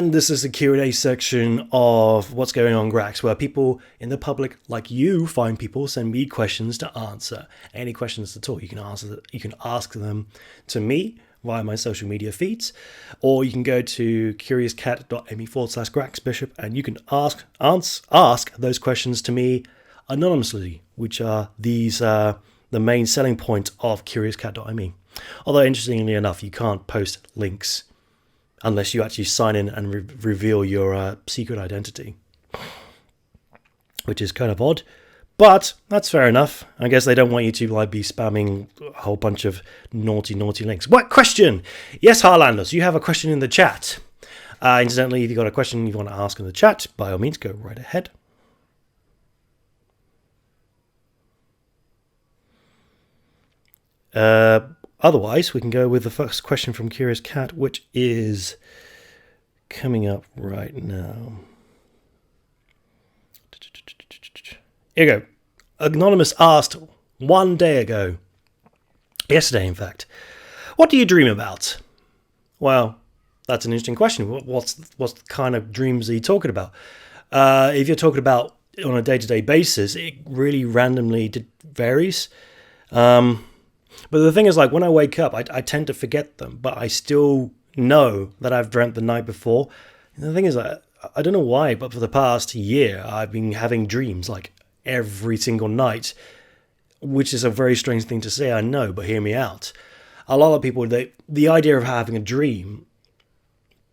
And this is the Q&A section of What's Going On Grax, where people in the public, like you, fine people, send me questions to answer. Any questions at all, you can ask them to me via my social media feeds, or you can go to curiouscat.me/GRAXBishop and you can ask those questions to me anonymously, which are the main selling point of curiouscat.me. Although, interestingly enough, you can't post links unless you actually sign in and reveal your secret identity, which is kind of odd. But that's fair enough. I guess they don't want you to be spamming a whole bunch of naughty links. What question? Yes, Harlanders, you have a question in the chat. Incidentally, if you've got a question you want to ask in the chat, by all means, go right ahead. Otherwise, we can go with the first question from Curious Cat, which is coming up right now. Here you go. Anonymous asked one day ago, yesterday in fact, what do you dream about? Well, that's an interesting question. What kind of dreams are you talking about? If you're talking about on a day-to-day basis, it really randomly varies. But the thing is, when I wake up, I tend to forget them, but I still know that I've dreamt the night before. And the thing is, I don't know why, but for the past year, I've been having dreams every single night, which is a very strange thing to say, I know, but hear me out. A lot of people, the idea of having a dream,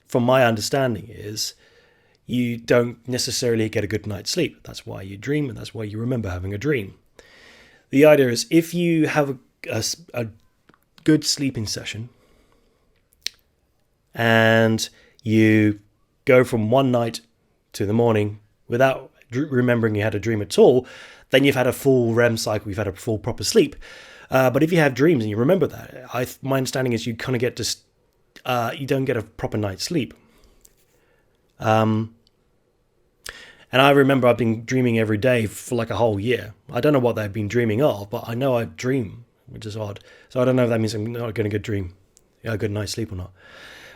from my understanding, is you don't necessarily get a good night's sleep. That's why you dream, and that's why you remember having a dream. The idea is if you have a good sleeping session and you go from one night to the morning without remembering you had a dream at all, then you've had a full REM cycle, you've had a full proper sleep. But if you have dreams and you remember that, my understanding is you kind of get you don't get a proper night's sleep. And I remember I've been dreaming every day for a whole year. I don't know what they've been dreaming of, but I know I dream, which is odd. So I don't know if that means I'm not getting a good night's sleep or not.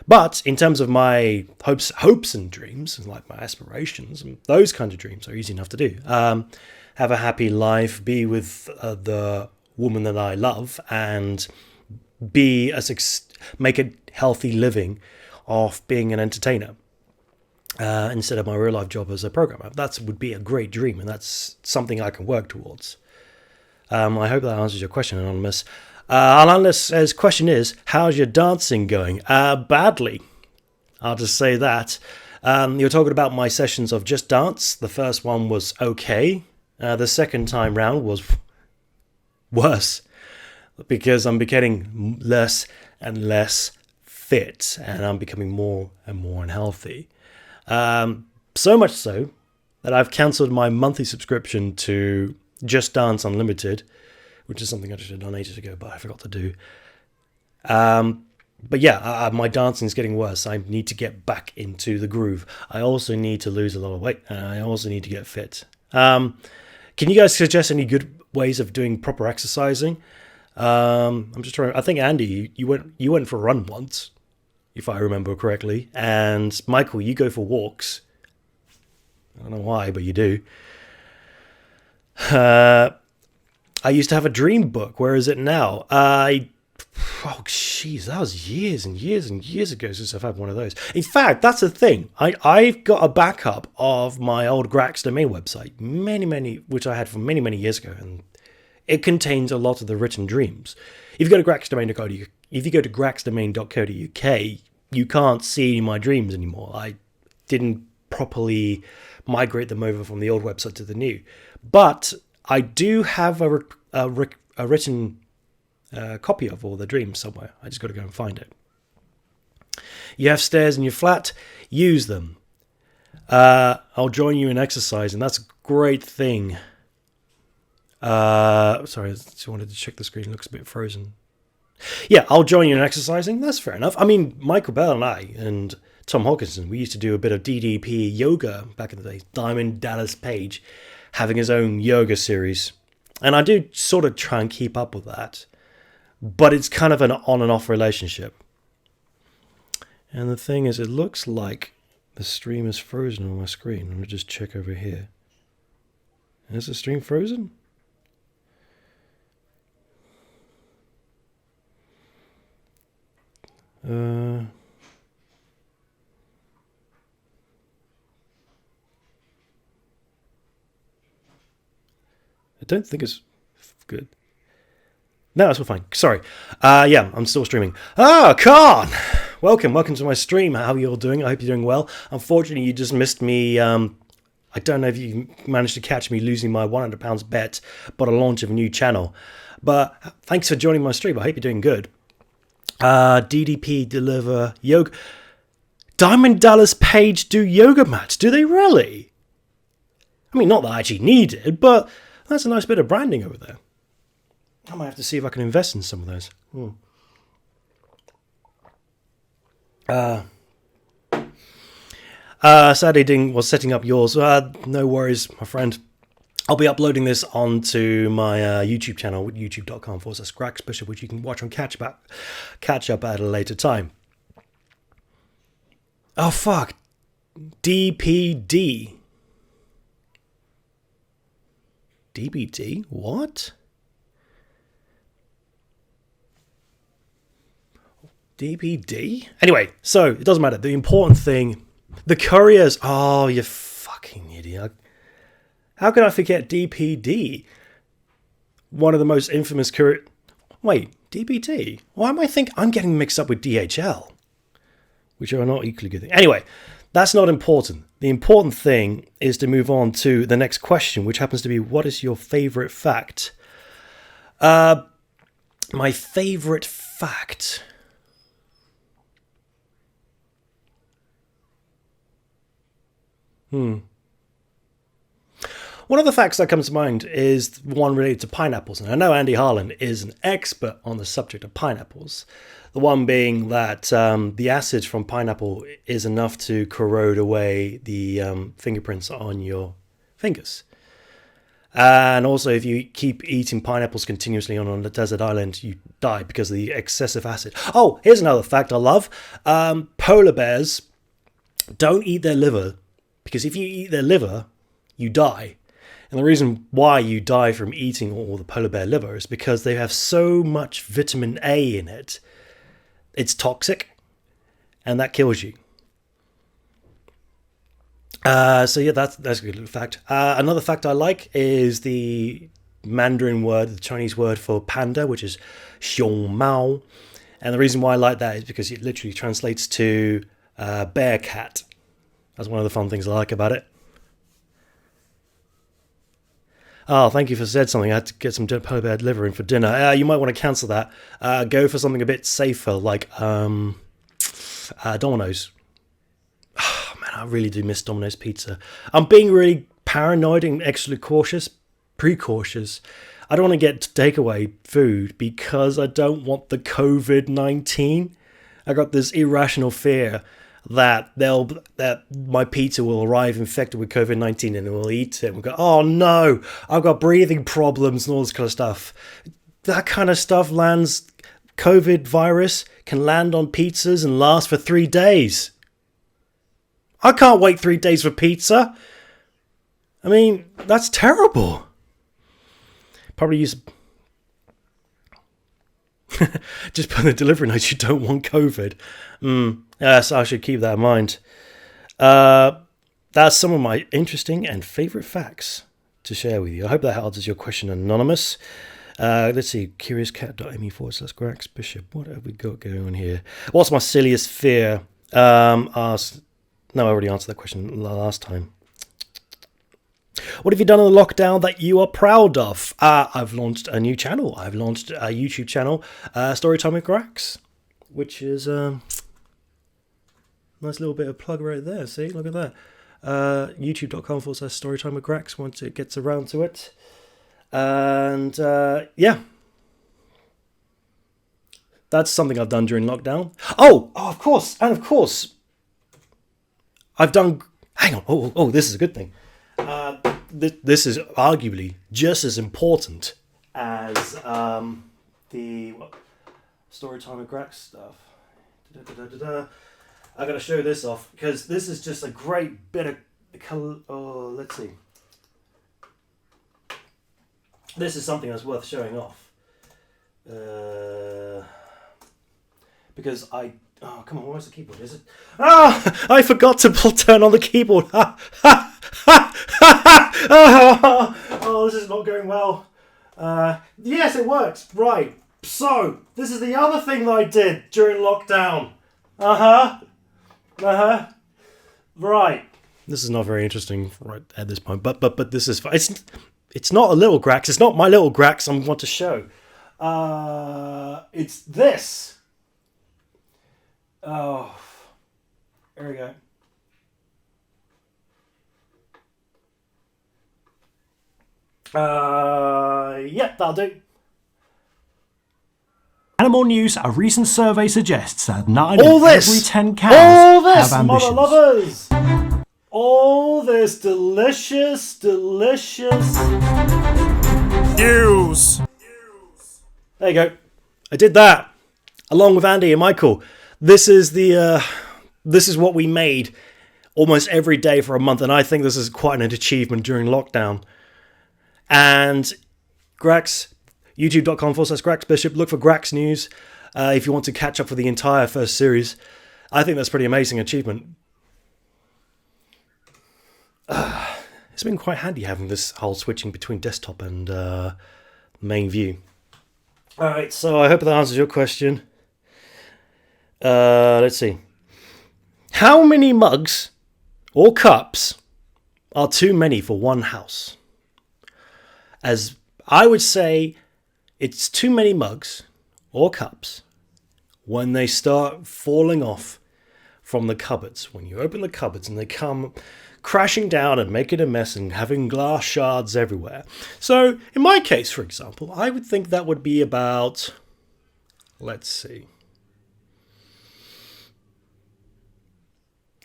But in terms of my hopes and dreams, and my aspirations, and those kinds of dreams are easy enough to do. Have a happy life, be with the woman that I love, and make a healthy living of being an entertainer instead of my real life job as a programmer. That would be a great dream, and that's something I can work towards. I hope that answers your question, Anonymous. Anonymous' question is, how's your dancing going? Badly. I'll just say that. You're talking about my sessions of Just Dance. The first one was okay. The second time round was worse because I'm becoming less and less fit and I'm becoming more and more unhealthy. So much so that I've cancelled my monthly subscription to Just Dance Unlimited, which is something I should have done ages ago, but I forgot to do. But yeah, my dancing is getting worse. I need to get back into the groove. I also need to lose a lot of weight, and I also need to get fit. Can you guys suggest any good ways of doing proper exercising? I'm just trying. I think Andy, you went for a run once, if I remember correctly, and Michael, you go for walks. I don't know why, but you do. I used to have a dream book. Where is it now? That was years and years and years ago since I've had one of those. In fact, that's the thing. I've got a backup of my old Grax domain website, which I had from many years ago, and it contains a lot of the written dreams. If you go to graxdomain.co.uk, you can't see my dreams anymore. I didn't properly migrate them over from the old website to the new, but I do have a written copy of all the dreams somewhere. I just got to go and find it. You have stairs in your flat, use them. I'll join you in exercise, and that's a great thing. Sorry, I just wanted to check the screen. It looks a bit frozen. Yeah, I'll join you in exercising. That's fair enough. I mean, Michael Bell and I and Tom Hawkinson, we used to do a bit of DDP yoga back in the day. Diamond Dallas Page having his own yoga series. And I do sort of try and keep up with that. But it's kind of an on and off relationship. And the thing is, it looks like The stream is frozen on my screen. I'm going to just check over here. Is the stream frozen? I don't think it's good. No, it's all fine. Sorry. Yeah, I'm still streaming. Khan! Welcome to my stream. How are you all doing? I hope you're doing well. Unfortunately, you just missed me. I don't know if you managed to catch me losing my £100 bet, but a launch of a new channel. But thanks for joining my stream. I hope you're doing good. DDP deliver yoga. Diamond Dallas Page do yoga mats. Do they really? I mean, not that I actually need it, but that's a nice bit of branding over there. I might have to see if I can invest in some of those. Sadly, was setting up yours. No worries, my friend. I'll be uploading this onto my YouTube channel, youtube.com/GRAX'S Bishop, which you can watch on catch up at a later time. Oh, fuck. DPD. DPD? What? DPD? Anyway, so it doesn't matter. The important thing, the couriers. Oh, you fucking idiot. How can I forget DPD? One of the most infamous courier. Wait, DPD? Why am I I'm getting mixed up with DHL? Which are not equally good things. Anyway, that's not important. The important thing is to move on to the next question, which happens to be, what is your favorite fact? My favorite fact. One of the facts that comes to mind is one related to pineapples. And I know Andy Harlan is an expert on the subject of pineapples. The one being that the acid from pineapple is enough to corrode away the fingerprints on your fingers. And also, if you keep eating pineapples continuously on a desert island, you die because of the excessive acid. Oh, here's another fact I love. Polar bears don't eat their liver, because if you eat their liver, you die. And the reason why you die from eating all the polar bear liver is because they have so much vitamin A in it. It's toxic, and that kills you. So yeah, that's a good little fact. Another fact I like is the Mandarin word, the Chinese word for panda, which is xiong mao. And the reason why I like that is because it literally translates to bear cat. That's one of the fun things I like about it. Oh, thank you for said something. I had to get some polar bear liver in for dinner. You might want to cancel that. Go for something a bit safer, like Domino's. Oh, man, I really do miss Domino's pizza. I'm being really paranoid and extra precautious. I don't want to get takeaway food because I don't want the COVID-19. I got this irrational fear that my pizza will arrive infected with COVID-19 and we'll eat it and we'll go, oh no, I've got breathing problems and all this kind of stuff. That kind of stuff COVID virus can land on pizzas and last for 3 days. I can't wait 3 days for pizza. I mean, that's terrible. Probably use... Just put in the delivery notes, you don't want COVID. Yes, I should keep that in mind. That's some of my interesting and favourite facts to share with you. I hope that answers your question, Anonymous. Let's see, curiouscat.me/GRAX'S Bishop. What have we got going on here? What's my silliest fear? No, I already answered that question last time. What have you done in the lockdown that you are proud of? I've launched a new channel. I've launched a YouTube channel, Storytime with Grax, which is a nice little bit of plug right there. See, look at that. YouTube.com/Storytime with Grax once it gets around to it. And yeah, that's something I've done during lockdown. Oh, of course. And of course, I've done... Hang on. Oh, this is a good thing. This is arguably just as important as the Storytime with Grax stuff. I gotta show this off because this is just a great bit of color. Oh, let's see. This is something that's worth showing off. Because oh, come on, where's the keyboard? Is it? Ah, I forgot to turn on the keyboard. Oh, this is not going well. Yes, it works. Right. So, this is the other thing that I did during lockdown. Right. This is not very interesting right at this point, but this is fine. It's not a little Grax. It's not my little Grax I want to show. It's this. Oh, there we go. Yep, that'll do. Animal news, a recent survey suggests that 9 All of this, every 10 cows have ambitions. Mother lovers. All this delicious News. There you go. I did that along with Andy and Michael. This is what we made almost every day for a month, and I think this is quite an achievement during lockdown. And Grax, youtube.com/GraxBishop. Look for Grax News if you want to catch up for the entire first series. I think that's a pretty amazing achievement. It's been quite handy having this whole switching between desktop and main view. Alright, so I hope that answers your question. Let's see. How many mugs or cups are too many for one house? As I would say, it's too many mugs or cups when they start falling off from the cupboards. When you open the cupboards and they come crashing down and making a mess and having glass shards everywhere. So, in my case, for example, I would think that would be about, let's see.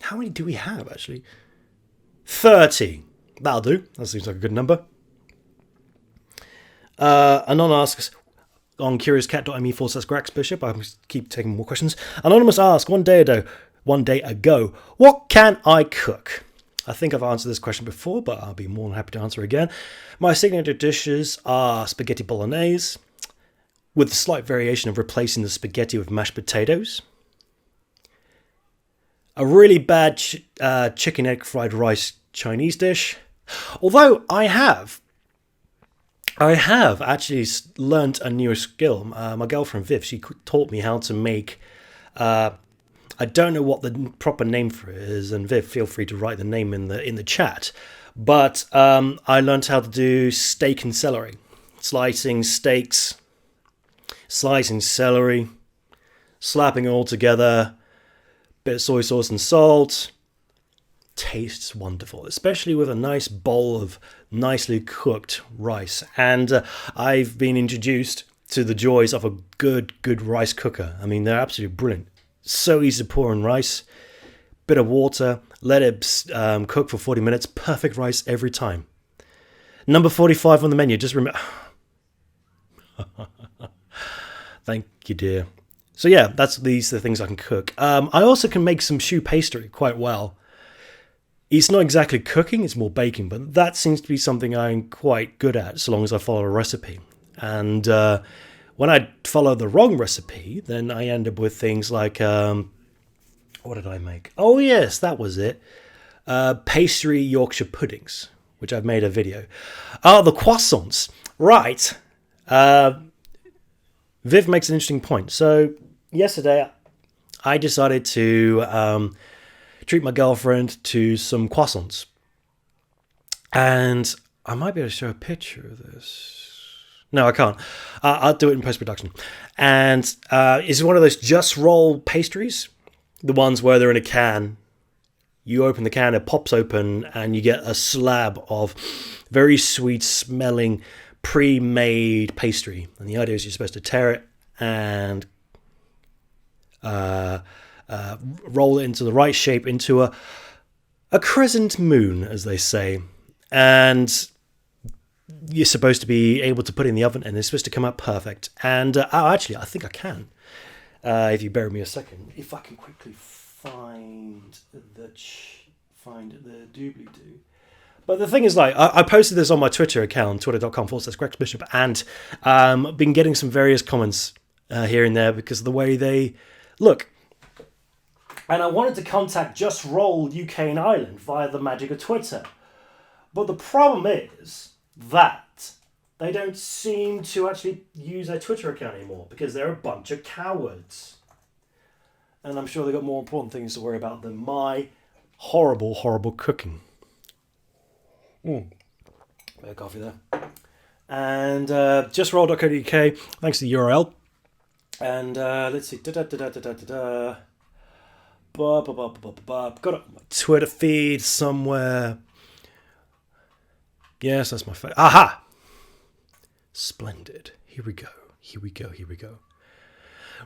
How many do we have, actually? 30. That'll do. That seems like a good number. Anon asks on curiouscat.me/GraxBishop. I keep taking more questions. Anonymous asks, one day ago, what can I cook? I think I've answered this question before, but I'll be more than happy to answer again. My signature dishes are spaghetti bolognese, with the slight variation of replacing the spaghetti with mashed potatoes. A really bad chicken egg fried rice Chinese dish. Although I have actually learnt a new skill. My girlfriend Viv, she taught me how to make, I don't know what the proper name for it is, and Viv, feel free to write the name in the chat. But I learnt how to do steak and celery. Slicing steaks, slicing celery, slapping it all together, bit of soy sauce and salt. Tastes wonderful, especially with a nice bowl of nicely cooked rice. And I've been introduced to the joys of a good rice cooker. I mean, they're absolutely brilliant. So easy to pour in rice, bit of water, let it cook for 40 minutes. Perfect rice every time. Number 45 on the menu. Just remember. Thank you, dear. So yeah, these are the things I can cook. I also can make some choux pastry quite well. It's not exactly cooking, it's more baking, but that seems to be something I'm quite good at, so long as I follow a recipe. And when I follow the wrong recipe, then I end up with things like, what did I make? Oh yes, that was it. Pastry Yorkshire puddings, which I've made a video. The croissants. Right. Viv makes an interesting point. So yesterday, I decided to treat my girlfriend to some croissants. And I might be able to show a picture of this. No, I can't. I'll do it in post-production. And it's one of those just roll pastries. The ones where they're in a can. You open the can, it pops open, and you get a slab of very sweet smelling pre-made pastry. And the idea is you're supposed to tear it and roll it into the right shape, into a crescent moon, as they say. And you're supposed to be able to put it in the oven, and it's supposed to come out perfect. And actually, I think I can. If you bear with me a second. If I can quickly find the doobly-doo. But the thing is, like, I posted this on my Twitter account, twitter.com/GRAX'Bishop, and been getting some various comments here and there because of the way they look. And I wanted to contact Just Roll UK and Ireland via the magic of Twitter. But the problem is that they don't seem to actually use their Twitter account anymore because they're a bunch of cowards. And I'm sure they've got more important things to worry about than my horrible, horrible cooking. Bit of coffee there. And justroll.co.uk, thanks to the URL. And let's see. Got it on my Twitter feed somewhere. Yes, that's my face. Aha! Splendid. Here we go.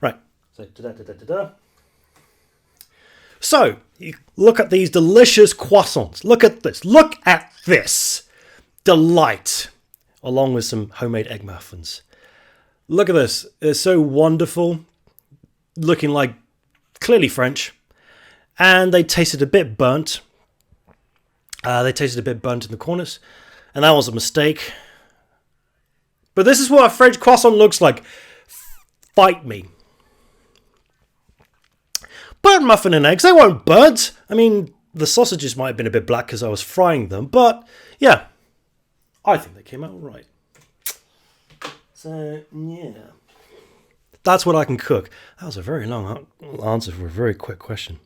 Right. So, you look at these delicious croissants. Look at this. Look at this. Delight. Along with some homemade egg muffins. Look at this. They're so wonderful. Looking like clearly French. And they tasted a bit burnt. In the corners. And that was a mistake. But this is what a French croissant looks like. Fight me. Burnt muffin and eggs, they weren't burnt. I mean, the sausages might have been a bit black because I was frying them. But, yeah. I think they came out right. So, yeah. That's what I can cook. That was a very long answer for a very quick question.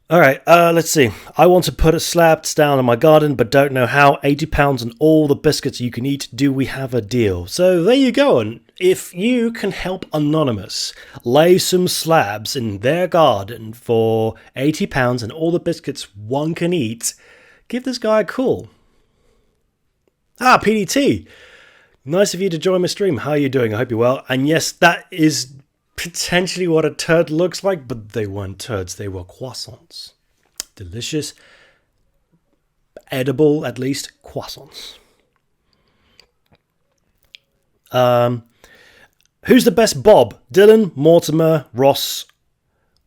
All right, let's see. I want to put a slabs down in my garden, but don't know how. £80 and all the biscuits you can eat. Do we have a deal? So there you go. And if you can help Anonymous lay some slabs in their garden for £80 and all the biscuits one can eat, give this guy a call. PDT. Nice of you to join my stream. How are you doing? I hope you're well. And yes, that is potentially what a turd looks like, but they weren't turds, they were croissants. Delicious, edible, at least, croissants. Who's the best Bob? Dylan, Mortimer, Ross,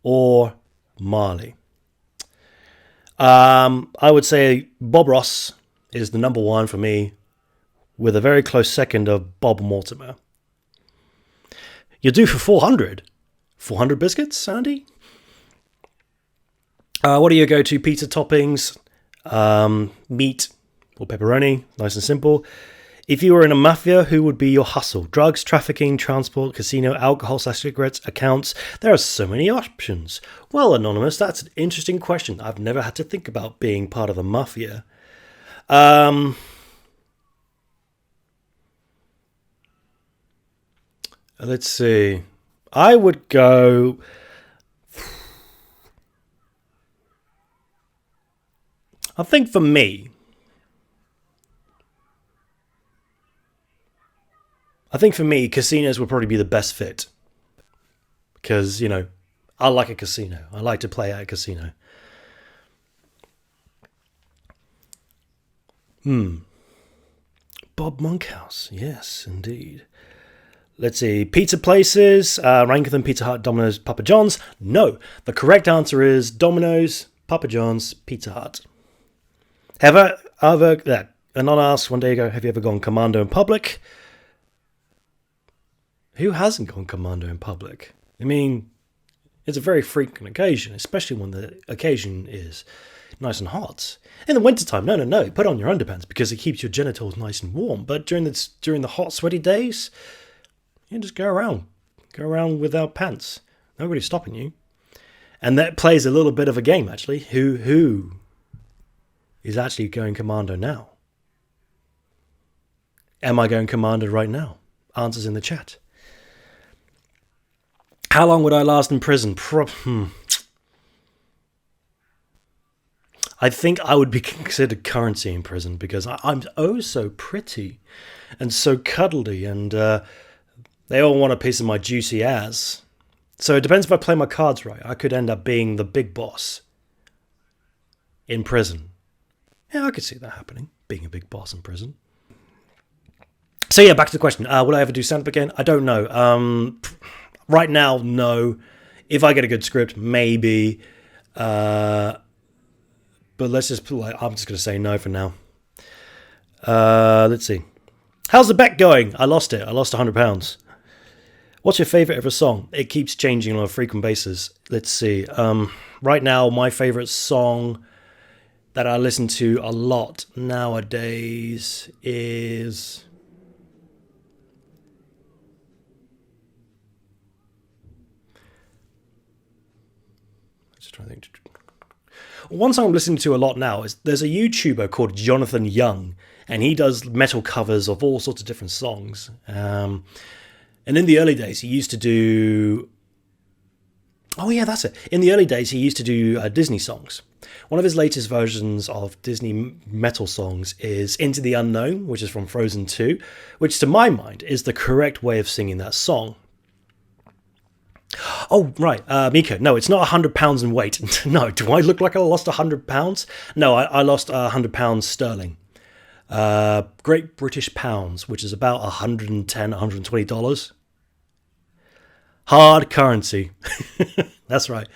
or Marley? I would say Bob Ross is the number one for me, with a very close second of Bob Mortimer. You're due for 400. 400 biscuits, Andy? What are your go-to pizza toppings? Meat or pepperoni, nice and simple. If you were in a mafia, who would be your hustle? Drugs, trafficking, transport, casino, alcohol/cigarettes, accounts. There are so many options. Well, Anonymous, that's an interesting question. I've never had to think about being part of the mafia. Let's see. I would go... I think for me... casinos would probably be the best fit. Because, you know, I like a casino. I like to play at a casino. Bob Monkhouse. Yes, indeed. Let's see. Pizza places. Rank them: Pizza Hut, Domino's, Papa John's. No. The correct answer is Domino's, Papa John's, Pizza Hut. Anon asked one day ago, have you ever gone Commando in public? Who hasn't gone Commando in public? I mean, it's a very frequent occasion, especially when the occasion is nice and hot. In the wintertime, no. Put on your underpants because it keeps your genitals nice and warm. But during the hot, sweaty days... you just go around without pants. Nobody's stopping you. And that plays a little bit of a game, actually. Who is actually going Commando now? Am I going Commando right now? Answers in the chat. How long would I last in prison? I think I would be considered currency in prison because I'm oh so pretty and so cuddly and... they all want a piece of my juicy ass. So it depends if I play my cards right. I could end up being the big boss in prison. Yeah, I could see that happening, being a big boss in prison. So yeah, back to the question. Will I ever do stand-up again? I don't know. Right now, no. If I get a good script, maybe. But let's just put I'm just going to say no for now. Let's see. How's the bet going? I lost it. I lost £100. What's your favourite ever song? It keeps changing on a frequent basis. Let's see. Right now, my favourite song that I listen to a lot nowadays is... Just trying to think. One song I'm listening to a lot now is there's a YouTuber called Jonathan Young, and he does metal covers of all sorts of different songs. And in the early days, he used to do... Oh yeah, that's it. In the early days, he used to do Disney songs. One of his latest versions of Disney metal songs is Into the Unknown, which is from Frozen 2, which to my mind is the correct way of singing that song. Oh, right, Miko, no, it's not £100 in weight. No, do I look like I lost £100? No, I lost £100 sterling. Great British pounds, which is about $110, $120. Hard currency. That's right.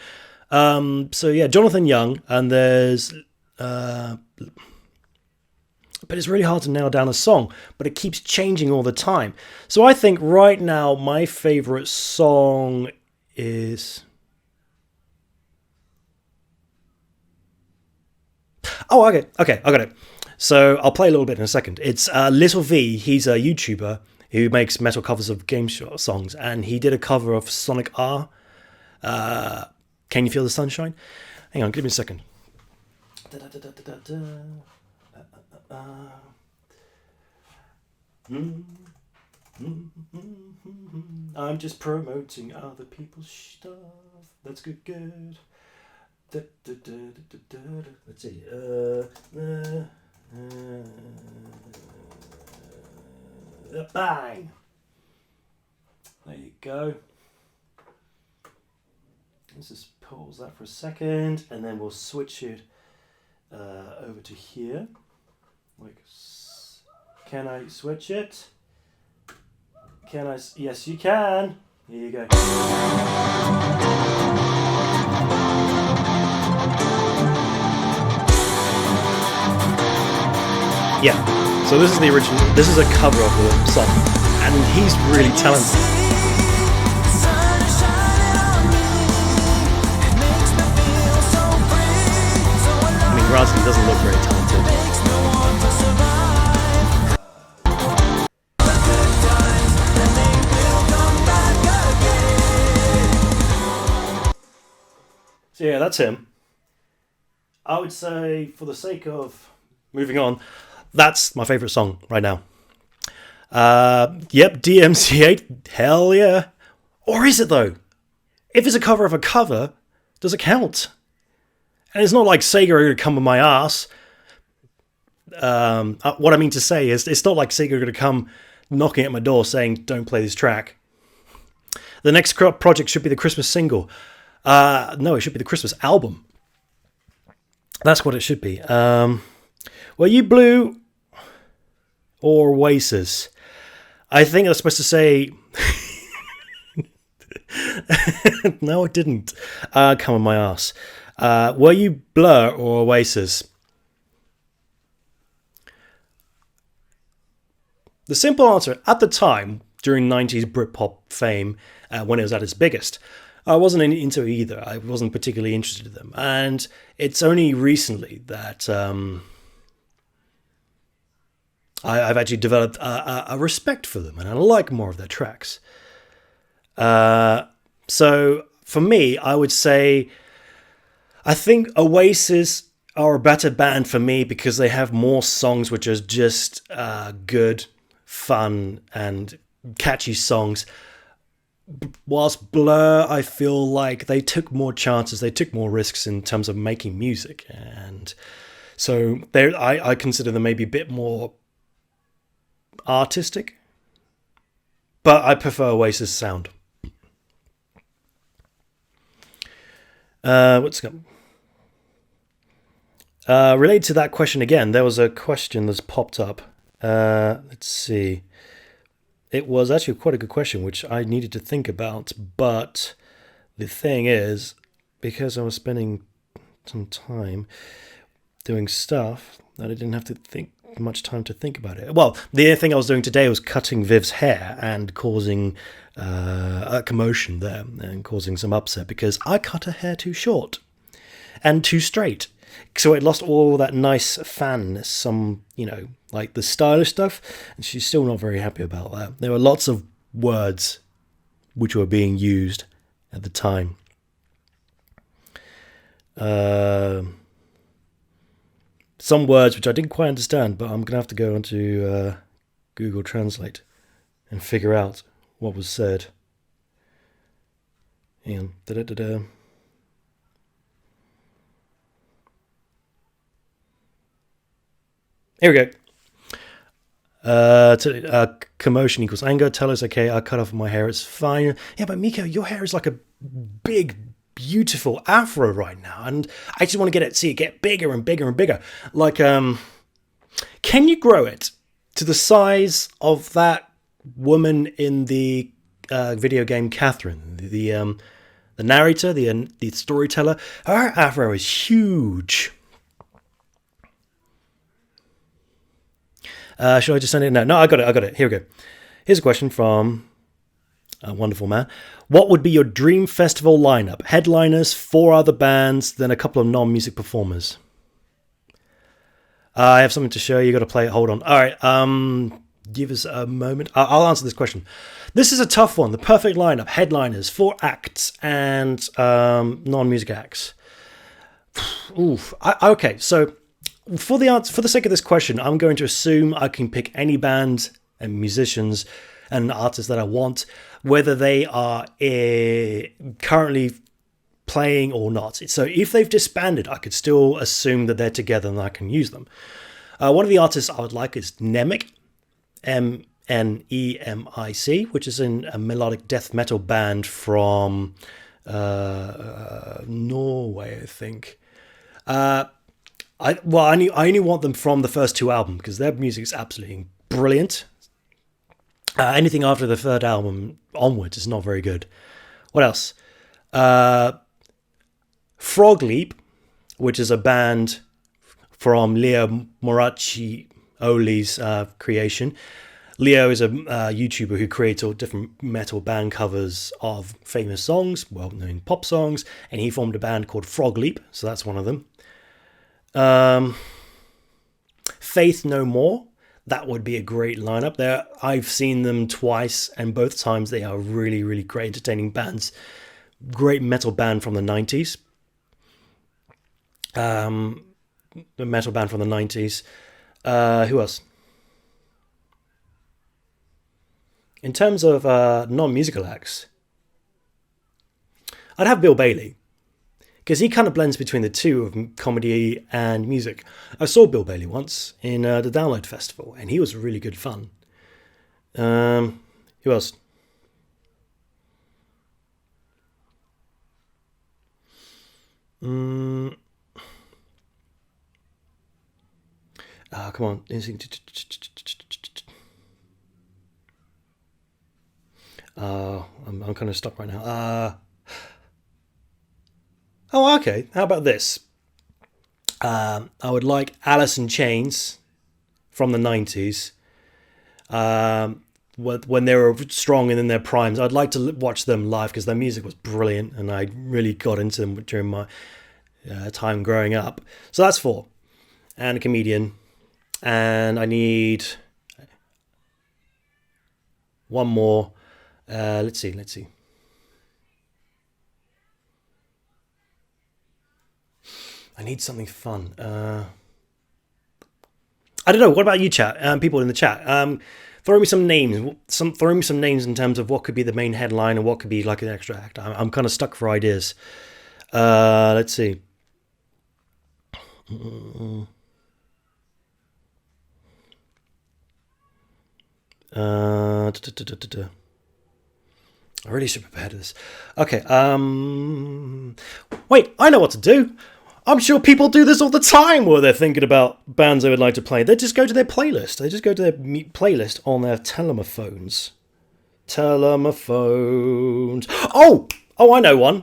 So yeah, Jonathan Young, and there's... but it's really hard to nail down a song, but it keeps changing all the time. So I think right now my favourite song is... Oh, okay, I got it. So I'll play a little bit in a second. It's Little V. He's a YouTuber who makes metal covers of game songs, and he did a cover of Sonic R. Can You Feel the Sunshine? Hang on, give me a second. I'm just promoting other people's stuff. That's good. Let's see. Bang! There you go. Let's just pause that for a second, and then we'll switch it over to here. Can I switch it? Can I? Yes, you can. Here you go. Yeah. So this is the original. This is a cover of the song, and he's really talented. I mean, granted, he doesn't look very talented. So yeah, that's him. I would say, for the sake of moving on, that's my favourite song right now. Yep, DMC8, hell yeah. Or is it though? If it's a cover of a cover, does it count? And it's not like Sega are going to come on my ass. What I mean to say is, it's not like Sega are going to come knocking at my door saying, don't play this track. The next project should be the Christmas single. No, it should be the Christmas album. That's what it should be. Were you Blue or Oasis? I think I was supposed to say... No, I didn't. Come on my ass. Were you Blur or Oasis? The simple answer, at the time, during 90s Britpop fame, when it was at its biggest, I wasn't into either. I wasn't particularly interested in them. And it's only recently that I've actually developed a respect for them, and I like more of their tracks. So for me, I would say I think Oasis are a better band for me because they have more songs which are just good, fun, and catchy songs. Whilst Blur, I feel like they took more chances, they took more risks in terms of making music, and so I consider them maybe a bit more artistic, but I prefer Oasis sound. What's going? Related to that question again, there was a question that's popped up. Let's see. It was actually quite a good question, which I needed to think about, but the thing is, because I was spending some time doing stuff that I didn't have to think much time to think about it. Well, the other thing I was doing today was cutting Viv's hair and causing a commotion there and causing some upset because I cut her hair too short and too straight. So it lost all that nice fanness, some, like the stylish stuff, and she's still not very happy about that. There were lots of words which were being used at the time. Some words which I didn't quite understand, but I'm going to have to go onto Google Translate and figure out what was said. Hang on. Da-da-da-da. Here we go. Commotion equals anger. Tell us, okay, I cut off my hair, it's fine. Yeah, but Miko, your hair is like a big, beautiful afro right now, and I just want to see it get bigger and bigger and bigger. Like, can you grow it to the size of that woman in the video game Catherine, the narrator, the storyteller? Her afro is huge. Should I just send it now? No, I got it. Here we go. Here's a question from a wonderful man. What would be your dream festival lineup? Headliners, 4 other bands, then a couple of non-music performers. I have something to show you. Got to play it. Hold on. All right. Give us a moment. I'll answer this question. This is a tough one. The perfect lineup: headliners, 4 acts, and non-music acts. Oof. Okay. So for the sake of this question, I'm going to assume I can pick any band and musicians and artists that I want, whether they are currently playing or not. So if they've disbanded, I could still assume that they're together and I can use them. One of the artists I would like is Nemic, Mnemic, which is a melodic death metal band from Norway, I think. I only want them from the first 2 albums because their music is absolutely brilliant. Anything after the 3rd album onwards is not very good. What else? Frog Leap, which is a band from Leo Moracchioli's creation. Leo is a YouTuber who creates all different metal band covers of famous songs, well-known pop songs, and he formed a band called Frog Leap, so that's one of them. Faith No More. That would be a great lineup there. I've seen them twice, and both times they are really, really great, entertaining bands. Great metal band from the 90s. The metal band from the 90s. Who else? In terms of non-musical acts, I'd have Bill Bailey, because he kind of blends between the two of comedy and music. I saw Bill Bailey once in the Download Festival, and he was really good fun. Who else? Come on. I'm kind of stuck right now. Oh, okay. How about this? I would like Alice in Chains from the 90s. When they were strong and in their primes. I'd like to watch them live because their music was brilliant and I really got into them during my time growing up. So that's 4. And a comedian. And I need one more. Let's see. I need something fun. I don't know. What about you, chat? People in the chat. Throw me some names. Throw me some names in terms of what could be the main headline and what could be like an extra act. I'm kind of stuck for ideas. Let's see. I really should prepare for this. Okay. Wait, I know what to do. I'm sure people do this all the time where they're thinking about bands they would like to play. They just go to their playlist. They just go to their playlist on their telephones. Oh, I know one.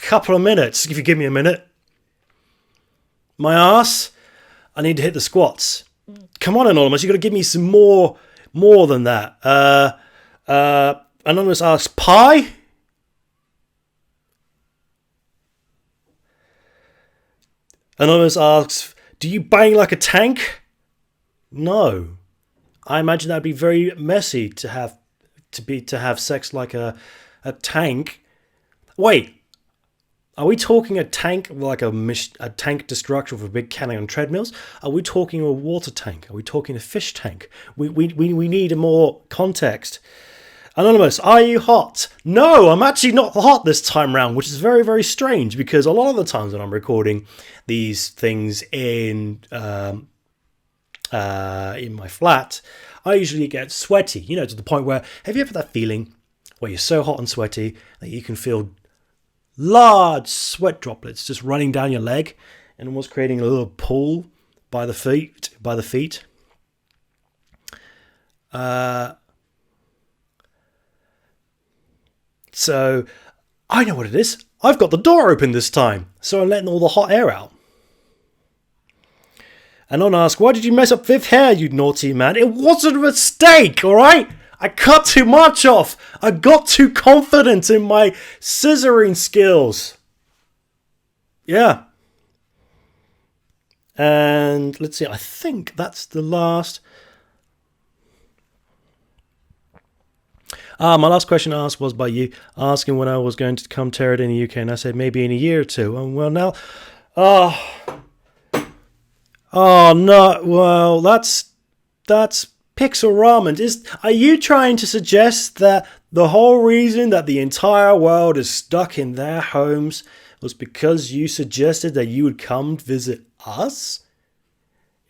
couple of minutes, if you give me a minute. My ass, I need to hit the squats. Come on, Anonymous, you got to give me some more than that. Anonymous asks, pie? Anonymous asks, do you bang like a tank? No. I imagine that'd be very messy to have sex like a tank. Wait, are we talking a tank like a tank destruction for a big cannon on treadmills? Are we talking a water tank? Are we talking a fish tank? We need more context. Anonymous, are you hot? No, I'm actually not hot this time round, which is very, very strange because a lot of the times when I'm recording these things in my flat, I usually get sweaty, to the point where, have you ever that feeling where you're so hot and sweaty that you can feel large sweat droplets just running down your leg and almost creating a little pool by the feet? So I know what it is. I've got the door open this time, so I'm letting all the hot air out. And on ask, why did you mess up fifth hair, you naughty man? It wasn't a mistake, all right? I cut too much off. I got too confident in my scissoring skills. Yeah. And let's see, I think that's the last. My last question asked was by you, asking when I was going to come tear it in the UK, and I said maybe in a year or two. And well, now, oh no, well that's Pixel Ramen. Are you trying to suggest that the whole reason that the entire world is stuck in their homes was because you suggested that you would come visit us?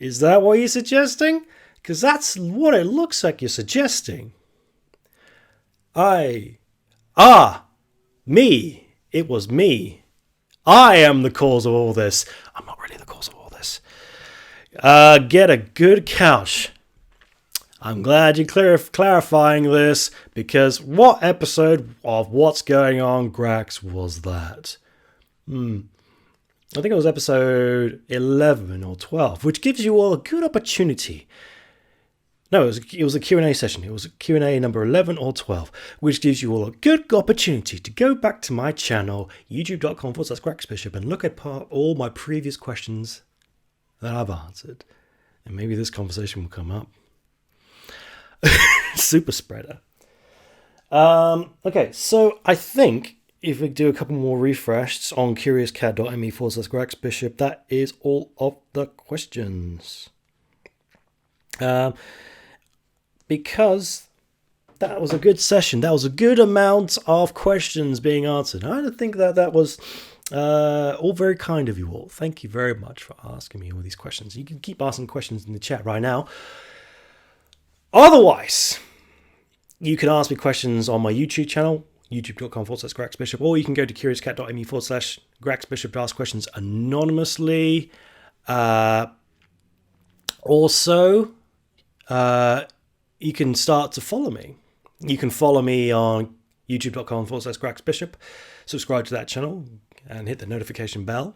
Is that what you're suggesting? Because that's what it looks like you're suggesting. Me. It was me. I am the cause of all this. I'm not really the cause of all this. Get a good couch. I'm glad you're clarifying this, because what episode of What's Going On Grax was that? I think it was episode 11 or 12, which gives you all a good opportunity. No, it was a Q&A session. It was Q&A number 11 or 12, which gives you all a good opportunity to go back to my channel, youtube.com/GRAXBishop, and look at all my previous questions that I've answered. And maybe this conversation will come up. Super spreader. Okay, so I think if we do a couple more refreshes on curiouscat.me/GRAXBishop, that is all of the questions. Because that was a good session. That was a good amount of questions being answered. I think that was all very kind of you all. Thank you very much for asking me all these questions. You can keep asking questions in the chat right now. Otherwise, you can ask me questions on my YouTube channel, youtube.com/GRAXBishop, or you can go to curiouscat.me/GRAXBishop to ask questions anonymously. Also, you can start to follow me. You can follow me on youtube.com/GRAXBishop, subscribe to that channel, and hit the notification bell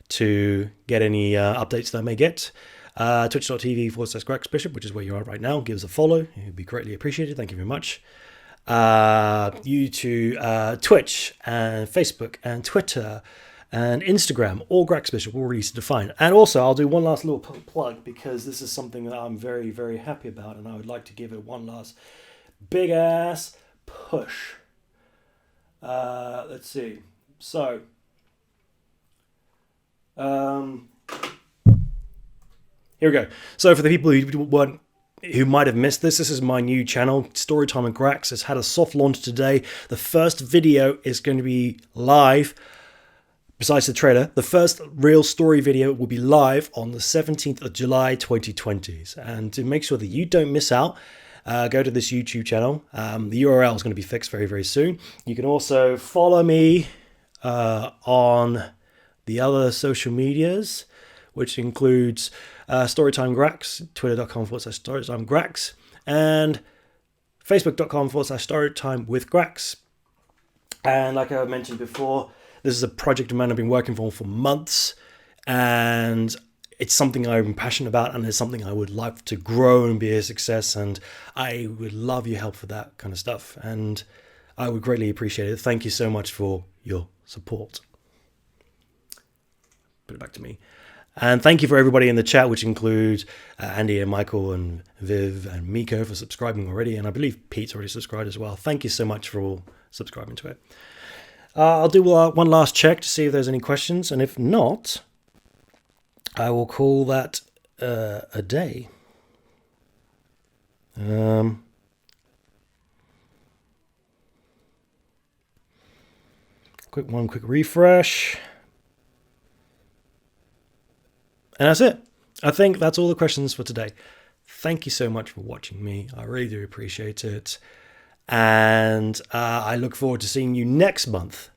to get any updates that I may get. Twitch.tv/GRAXBishop, which is where you are right now. Give us a follow. It would be greatly appreciated. Thank you very much. YouTube, Twitch, and Facebook, and Twitter, and Instagram, all GRAXBishop, all easy to find. And also, I'll do one last little plug, because this is something that I'm very, very happy about, and I would like to give it one last big-ass push. Let's see. So, here we go. So for the people who might have missed this is my new channel, Storytime and Grax. It's had a soft launch today. The first video is going to be live. Besides the trailer, the first real story video will be live on the 17th of July 2020. And to make sure that you don't miss out, go to this YouTube channel. The URL is going to be fixed very, very soon. You can also follow me on the other social medias, which includes Storytime Grax, twitter.com/Storytime Grax, and facebook.com/Storytime with Grax. And like I mentioned before, This is a project of mine I've been working for months, and it's something I'm passionate about, and it's something I would like to grow and be a success, and I would love your help for that kind of stuff, and I would greatly appreciate it. Thank you so much for your support. Put it back to me. And thank you for everybody in the chat, which includes Andy and Michael and Viv and Miko for subscribing already. And I believe Pete's already subscribed as well. Thank you so much for all subscribing to it. I'll do one last check to see if there's any questions. And if not, I will call that a day. Quick refresh. And that's it. I think that's all the questions for today. Thank you so much for watching me. I really do appreciate it. And I look forward to seeing you next month